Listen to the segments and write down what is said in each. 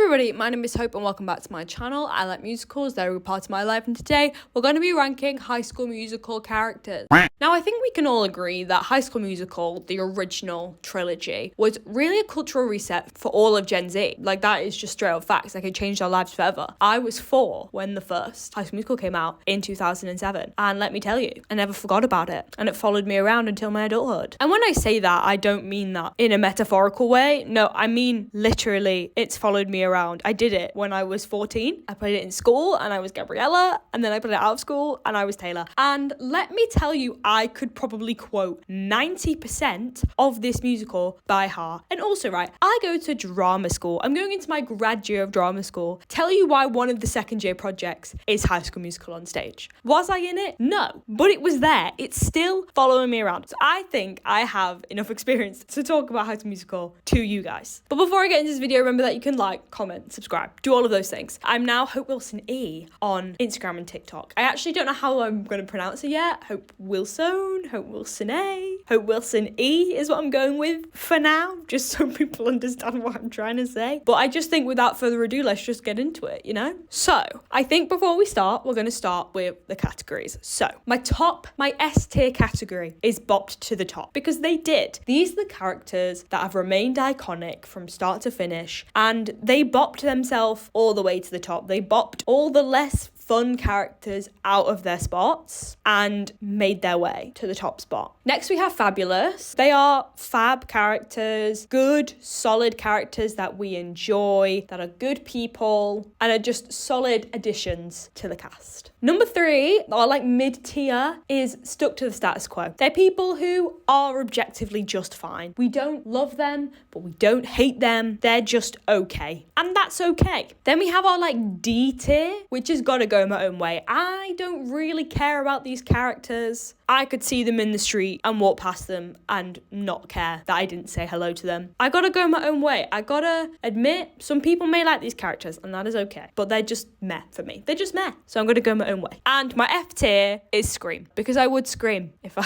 everybody, my name is Hope and welcome back to my channel. I like musicals, they're a part of my life, and today we're going to be ranking High School Musical characters. Now, I think we can all agree that High School Musical, the original trilogy, was really a cultural reset for all of Gen Z. Like, that is just straight up facts. Like, it changed our lives forever. I was 4 when the first High School Musical came out in 2007, and let me tell you, I never forgot about it, and it followed me around until my adulthood. And when I say that, I don't mean that in a metaphorical way. No, I mean literally, it's followed me around. I did it when I was 14. I played it in school and I was Gabriella, and then I played it out of school and I was Taylor. And let me tell you, I could probably quote 90% of this musical by heart. And also, right, I go to drama school. I'm going into my grad year of drama school. Tell you why one of the second year projects is High School Musical on stage. Was I in it? No, but it was there. It's still following me around. So I think I have enough experience to talk about High School Musical to you guys. But before I get into this video, remember that you can like, comment, subscribe, do all of those things. I'm now Hope Wilson E on Instagram and TikTok. I actually don't know how I'm going to pronounce it yet. Hope Wilson, Hope Wilson A, Hope Wilson E is what I'm going with for now, just so people understand what I'm trying to say. But I just think without further ado, let's just get into it, you know? So I think before we start, we're going to start with the categories. So my S tier category is bopped to the top because they did. These are the characters that have remained iconic from start to finish, and they bopped themselves all the way to the top. They bopped all the less fun characters out of their spots and made their way to the top spot. Next, we have Fabulous. They are fab characters, good, solid characters that we enjoy, that are good people, and are just solid additions to the cast. Number 3, or like mid-tier, is Stuck to the Status Quo. They're people who are objectively just fine. We don't love them, but we don't hate them. They're just okay. And that's okay. Then we have our like D tier, which has got to go my own way. I don't really care about these characters. I could see them in the street and walk past them and not care that I didn't say hello to them. I gotta go my own way. I gotta admit, some people may like these characters and that is okay, but they're just meh for me. They're just meh. So I'm gonna go my own way. And my F tier is Scream, because I would scream if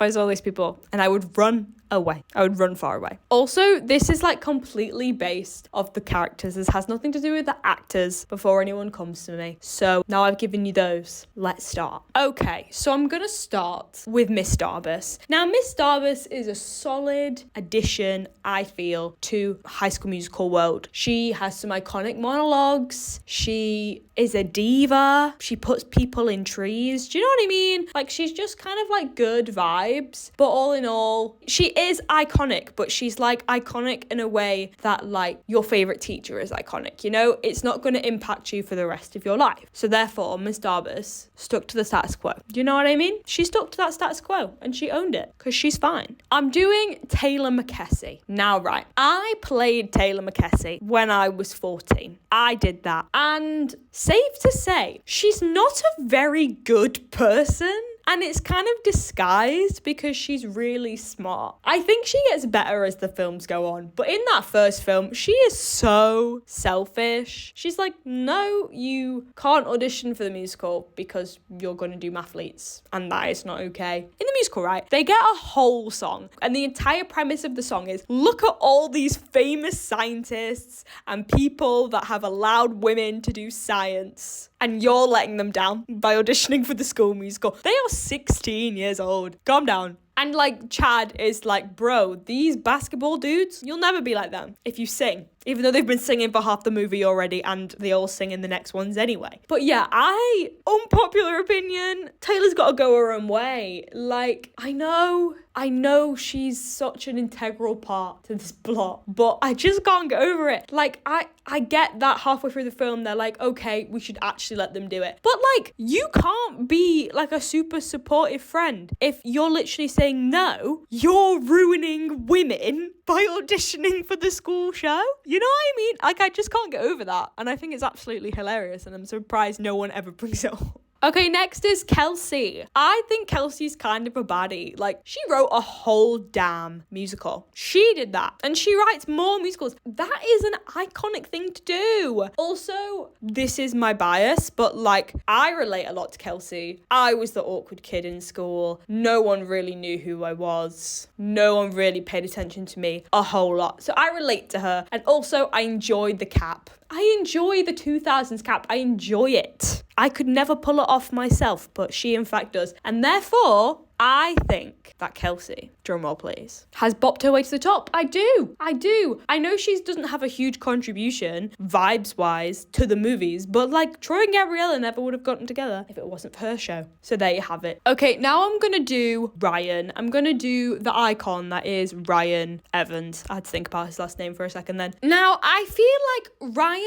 I saw these people, and I would run away. I would run far away. Also, this is like completely based off the characters. This has nothing to do with the actors before anyone comes to me. So now I've given you those. Let's start. Okay, so I'm gonna start with Miss Darbus. Now, Miss Darbus is a solid addition, I feel, to High School Musical world. She has some iconic monologues. She is a diva. She puts people in trees. Do you know what I mean? Like, she's just kind of like good vibes. But all in all, she is iconic, but she's like iconic in a way that like your favorite teacher is iconic, you know? It's not going to impact you for the rest of your life. So therefore, Miss Darbus stuck to the status quo. Do you know what I mean? She stuck to that status quo and she owned it because she's fine. I'm doing Taylor McKessie. Now, right, I played Taylor McKessie when I was 14. I did that. And safe to say, she's not a very good person. And it's kind of disguised because she's really smart. I think she gets better as the films go on. But in that first film, she is so selfish. She's like, no, you can't audition for the musical because you're going to do mathletes. And that is not okay. In the musical, right, they get a whole song. And the entire premise of the song is, look at all these famous scientists and people that have allowed women to do science. And you're letting them down by auditioning for the school musical. They are 16 years old. Calm down. And like Chad is like, bro, these basketball dudes, you'll never be like them if you sing. Even though they've been singing for half the movie already and they all sing in the next ones anyway. But yeah, unpopular opinion, Taylor's got to go her own way. Like, I know she's such an integral part to this plot, but I just can't get over it. Like, I get that halfway through the film, they're like, okay, we should actually let them do it. But like, you can't be like a super supportive friend if you're literally saying no, you're ruining women by auditioning for the school show. You know what I mean? Like, I just can't get over that. And I think it's absolutely hilarious. And I'm surprised no one ever brings it up. Okay, next is Kelsey. I think Kelsey's kind of a baddie. Like, she wrote a whole damn musical. She did that. And she writes more musicals. That is an iconic thing to do. Also, this is my bias, but like, I relate a lot to Kelsey. I was the awkward kid in school. No one really knew who I was. No one really paid attention to me a whole lot. So I relate to her. And also, I enjoyed the cap. I enjoy the 2000s cap. I enjoy it. I could never pull it off myself, but she in fact does. And therefore, I think that Kelsey, drumroll please, has bopped her way to the top. I do. I know she doesn't have a huge contribution, vibes-wise, to the movies, but like Troy and Gabriella never would have gotten together if it wasn't for her show. So there you have it. Okay, now I'm gonna do Ryan. I'm gonna do the icon that is Ryan Evans. I had to think about his last name for a second then. Now, I feel like Ryan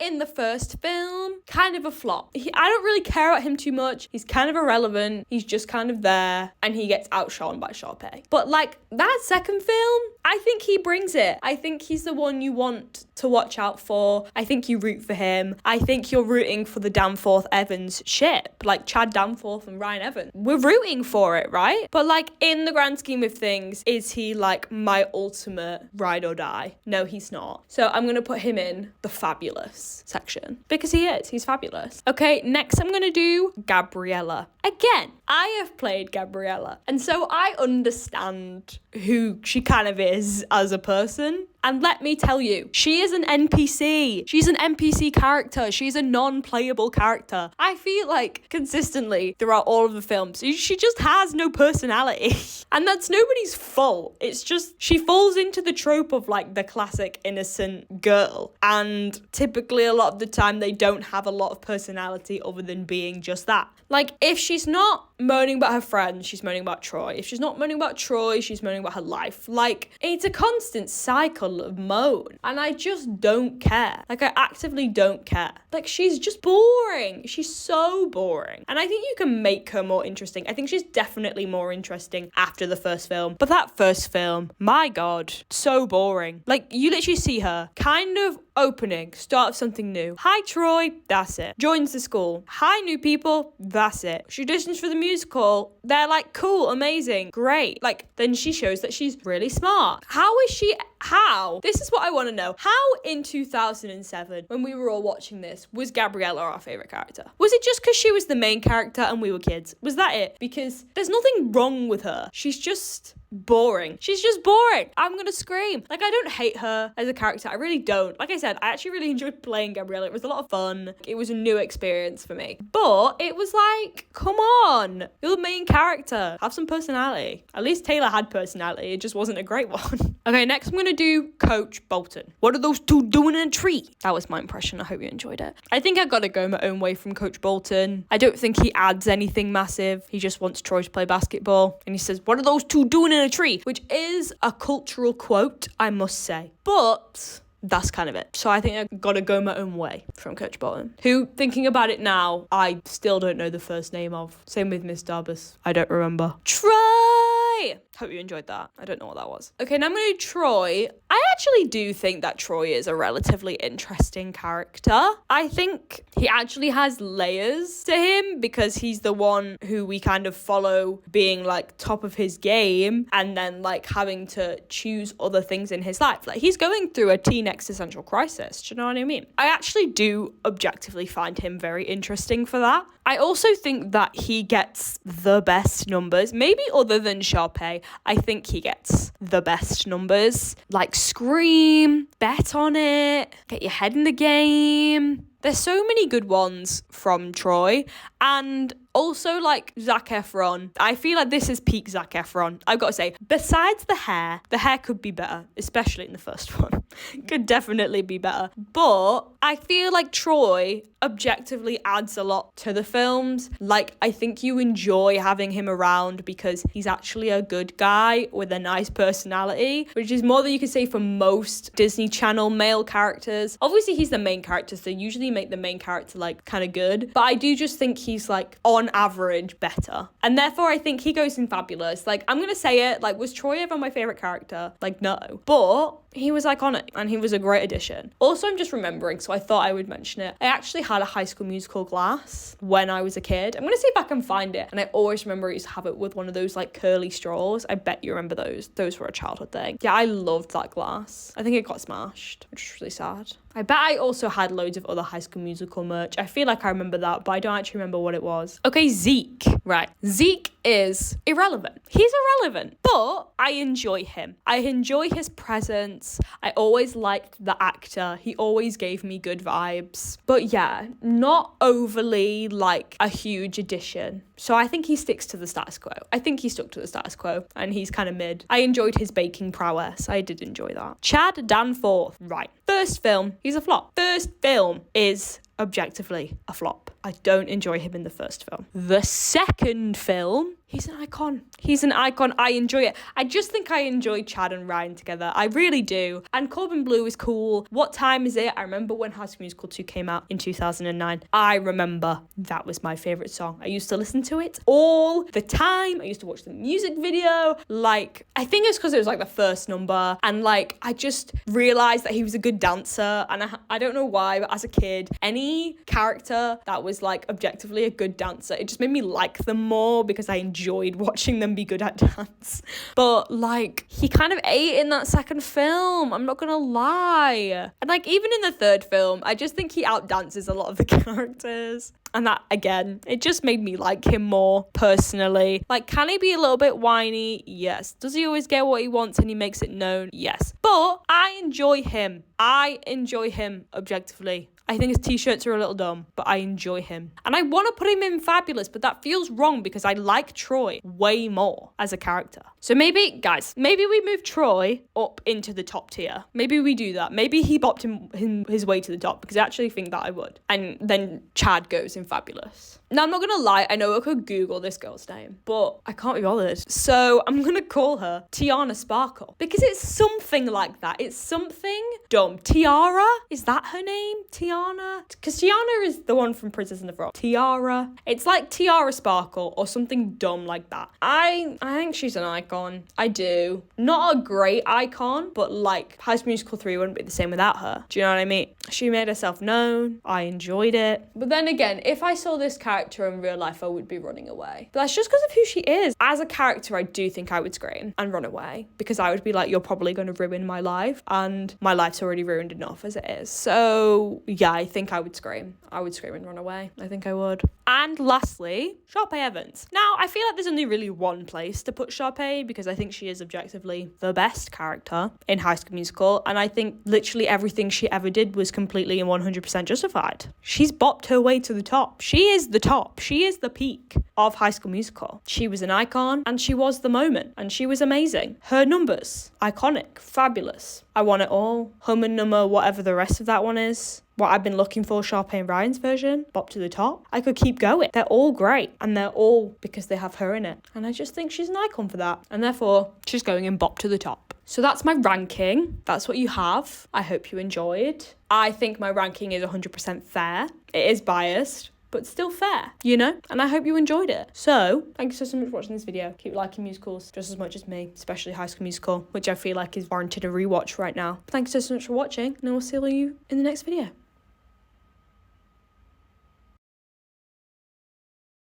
in the first film, kind of a flop. I don't really care about him too much. He's kind of irrelevant. He's just kind of there. And he gets outshone by Sharpay. But like that second film, I think he brings it. I think he's the one you want to watch out for. I think you root for him. I think you're rooting for the Danforth Evans ship, like Chad Danforth and Ryan Evans. We're rooting for it, right? But like in the grand scheme of things, is he like my ultimate ride or die? No, he's not. So I'm gonna put him in the fabulous section because he is. He's fabulous. Okay, next I'm gonna do Gabriella. Again, I have played Gabriella, and so I understand who she kind of is as a person. And let me tell you, she is an NPC. She's an NPC character. She's a non-playable character. I feel like consistently throughout all of the films, she just has no personality. And that's nobody's fault. It's just she falls into the trope of like the classic innocent girl. And typically a lot of the time they don't have a lot of personality other than being just that. Like if she's not moaning about her friends, she's moaning about Troy. If she's not moaning about Troy, she's moaning about her life. Like it's a constant cycle of moan, and I just don't care. Like I actively don't care. Like she's just boring. She's so boring, and I think you can make her more interesting. I think she's definitely more interesting after the first film, but that first film, my god, so boring. Like you literally see her kind of opening, start of something new. Hi Troy, that's it. Joins the school. Hi new people, that's it. She auditions for the musical. They're like, cool, amazing, great. Like then she shows that she's really smart. How? This is what I want to know. How in 2007, when we were all watching this, was Gabriella our favourite character? Was it just because she was the main character and we were kids? Was that it? Because there's nothing wrong with her. She's just boring. She's just boring. I'm gonna scream. Like, I don't hate her as a character. I really don't. Like I said, I actually really enjoyed playing Gabriella. It was a lot of fun. It was a new experience for me. But it was like, come on. You're the main character. Have some personality. At least Taylor had personality. It just wasn't a great one. Okay, next I'm gonna do Coach Bolton. What are those two doing in a tree? That was my impression. I hope you enjoyed it. I think I gotta go my own way from Coach Bolton. I don't think he adds anything massive. He just wants Troy to play basketball. And he says, what are those two doing in a tree? Which is a cultural quote, I must say. But that's kind of it. So I think I gotta go my own way from Coach Bolton, who, thinking about it now, I still don't know the first name of. Same with Miss Darbus. I don't remember. Troy! Hope you enjoyed that. I don't know what that was. Okay, now I'm gonna do Troy. I actually do think that Troy is a relatively interesting character. I think he actually has layers to him because he's the one who we kind of follow being like top of his game and then like having to choose other things in his life. Like he's going through a teen existential crisis. Do you know what I mean? I actually do objectively find him very interesting for that. I also think that he gets the best numbers, maybe other than Sharpay. I think he gets the best numbers. Like Scream, Bet on It, Get Your Head in the Game. There's so many good ones from Troy. And also like Zac Efron. I feel like this is peak Zac Efron. I've got to say, besides the hair could be better, especially in the first one. Could definitely be better. But I feel like Troy objectively adds a lot to the films. Like, I think you enjoy having him around because he's actually a good guy with a nice personality, which is more than you could say for most Disney Channel male characters. Obviously, he's the main character, so usually make the main character like kind of good. But I do just think he's like on average better. And therefore, I think he goes in fabulous. Like, I'm going to say it, like, was Troy ever my favorite character? Like, no. But He was iconic and he was a great addition. Also, I'm just remembering, so I thought I would mention it. I actually had a High School Musical glass when I was a kid. I'm gonna see if I can find it. And I always remember I used to have it with one of those like curly straws. I bet you remember those. Those were a childhood thing. Yeah, I loved that glass. I think it got smashed, which is really sad. I bet I also had loads of other High School Musical merch. I feel like I remember that, but I don't actually remember what it was. Okay, Zeke. Right. Zeke is irrelevant. He's irrelevant, but I enjoy him. I enjoy his presence. I always liked the actor. He always gave me good vibes. But yeah, not overly like a huge addition. So I think he sticks to the status quo. I think he stuck to the status quo and he's kind of mid. I enjoyed his baking prowess. I did enjoy that. Chad Danforth. Right. First film, he's a flop. First film is objectively a flop. I don't enjoy him in the first film. The second film, he's an icon. He's an icon. I enjoy it. I just think I enjoy Chad and Ryan together. I really do. And Corbin Bleu is cool. What time is it? I remember when High School Musical 2 came out in 2009. I remember that was my favourite song. I used to listen to it all the time. I used to watch the music video. Like, I think it's because it was like the first number. And like, I just realised that he was a good dancer. And I don't know why, but as a kid, any character that was like objectively a good dancer, it just made me like them more because I enjoyed watching them be good at dance. But like, he kind of ate in that second film, I'm not gonna lie. And like, even in the third film, I just think he outdances a lot of the characters. And that, again, it just made me like him more personally. Like, can he be a little bit whiny? Yes. Does he always get what he wants and he makes it known? Yes. But I enjoy him. I enjoy him objectively. I think his t-shirts are a little dumb, but I enjoy him. And I want to put him in Fabulous, but that feels wrong because I like Troy way more as a character. So maybe, guys, maybe we move Troy up into the top tier. Maybe we do that. Maybe he bopped him his way to the top because I actually think that I would. And then Chad goes in Fabulous. Now, I'm not going to lie. I know I could Google this girl's name, but I can't be bothered. So I'm going to call her Tiana Sparkle because it's something like that. It's something dumb. Tiara? Is that her name? Tiana? Because Tiana is the one from Princess and the Frog. Tiara. It's like Tiara Sparkle or something dumb like that. I think she's an icon. I do. Not a great icon, but like High School Musical 3 wouldn't be the same without her. Do you know what I mean? She made herself known. I enjoyed it. But then again, if I saw this character in real life, I would be running away. But that's just because of who she is. As a character, I do think I would scream and run away because I would be like, you're probably going to ruin my life, and my life's already ruined enough as it is. So yeah, I think I would scream. I would scream and run away. I think I would. And lastly, Sharpay Evans. Now, I feel like there's only really one place to put Sharpay because I think she is objectively the best character in High School Musical, and I think literally everything she ever did was completely and 100% justified. She's bopped her way to the top. She is the top. She is the peak of High School Musical. She was an icon and she was the moment and she was amazing. Her numbers, iconic, fabulous. I want it all. Hum and Number, whatever the rest of that one is. What I've been looking for, Sharpay and Ryan's version, bop to the top. I could keep going. They're all great and they're all because they have her in it. And I just think she's an icon for that. And therefore, she's going in bop to the top. So that's my ranking. That's what you have. I hope you enjoyed. I think my ranking is 100% fair. It is biased, but still fair, you know? And I hope you enjoyed it. So, thank you so much for watching this video. Keep liking musicals just as much as me, especially High School Musical, which I feel like is warranted a rewatch right now. Thank you so much for watching, and I will see you in the next video.